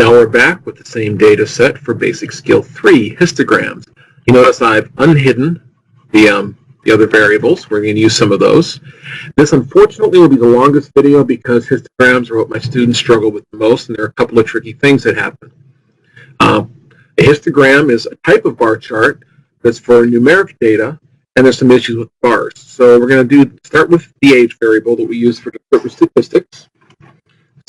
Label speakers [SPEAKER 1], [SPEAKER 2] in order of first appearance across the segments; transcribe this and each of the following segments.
[SPEAKER 1] Now we're back with the same data set for basic skill 3, histograms. You notice I've unhidden the other variables. We're going to use some of those. This unfortunately will be the longest video because histograms are what my students struggle with the most, and there are a couple of tricky things that happen. A histogram is a type of bar chart that's for numeric data, and there's some issues with bars. So we're going to start with the age variable that we use for statistics.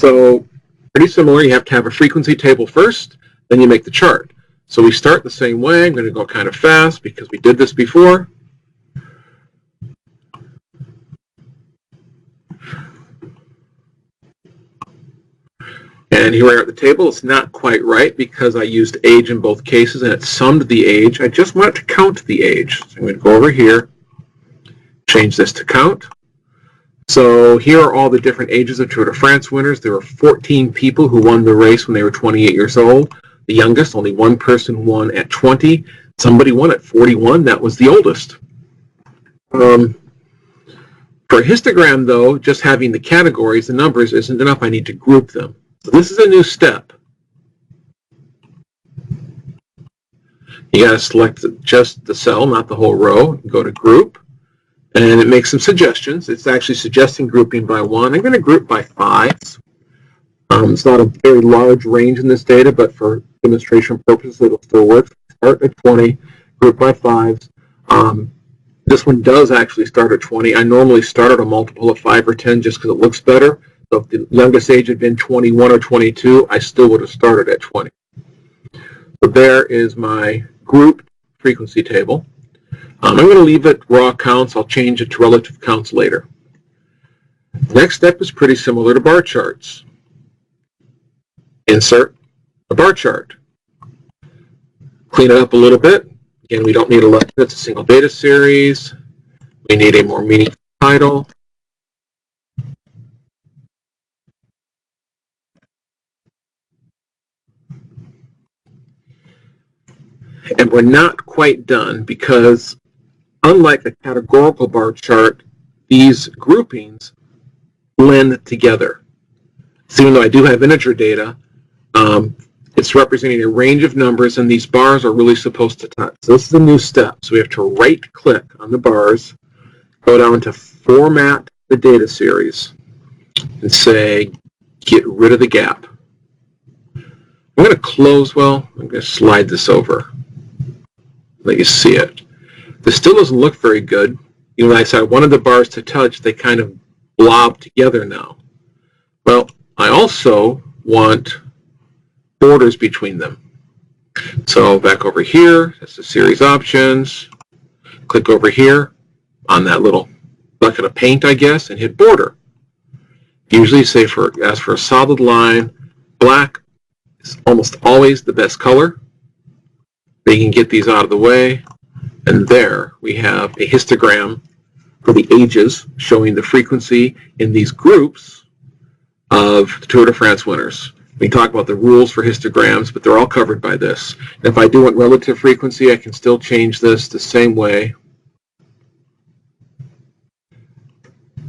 [SPEAKER 1] So pretty similar. You have to have a frequency table first, then you make the chart. So we start the same way. I'm going to go kind of fast because we did this before. And here we are at the table. It's not quite right because I used age in both cases and it summed the age. I just want it to count the age. So I'm going to go over here, change this to count. So here are all the different ages of Tour de France winners. There were 14 people who won the race when they were 28 years old. The youngest, only one person won at 20. Somebody won at 41. That was the oldest. For a histogram, though, just having the categories, the numbers, isn't enough. I need to group them. So this is a new step. You got to select just the cell, not the whole row. Go to group. And it makes some suggestions. It's actually suggesting grouping by 1. I'm going to group by 5s. It's not a very large range in this data, but for demonstration purposes, it'll still work. Start at 20, group by 5s. This one does actually start at 20. I normally start at a multiple of 5 or 10 just because it looks better. So if the youngest age had been 21 or 22, I still would have started at 20. So there is my group frequency table. I'm going to leave it raw counts. I'll change it to relative counts later. The next step is pretty similar to bar charts. Insert a bar chart. Clean it up a little bit. Again, we don't need a lesson. It's a single data series. We need a more meaningful title. And we're not quite done because unlike a categorical bar chart, these groupings blend together. So even though I do have integer data, it's representing a range of numbers, and these bars are really supposed to touch. So this is a new step. So we have to right-click on the bars, go down to Format the Data Series, and say, get rid of the gap. I'm going to close, I'm going to slide this over. Let you see it. This still doesn't look very good. You know, I said I wanted the bars to touch. They kind of blob together now. Well, I also want borders between them. So back over here, that's the series options. Click over here on that little bucket of paint, I guess, and hit border. Usually say ask for a solid line. Black is almost always the best color. You can get these out of the way. And there we have a histogram for the ages showing the frequency in these groups of the Tour de France winners. We talk about the rules for histograms, but they're all covered by this. And if I do want relative frequency, I can still change this the same way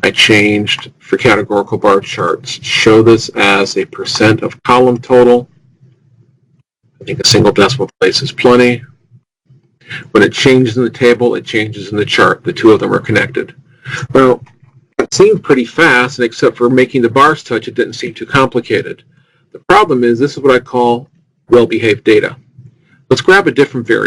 [SPEAKER 1] I changed for categorical bar charts. Show this as a % of column total. I think a single decimal place is plenty. When it changes in the table, it changes in the chart. The two of them are connected. Well, it seemed pretty fast, and except for making the bars touch, it didn't seem too complicated. The problem is this is what I call well-behaved data. Let's grab a different variable.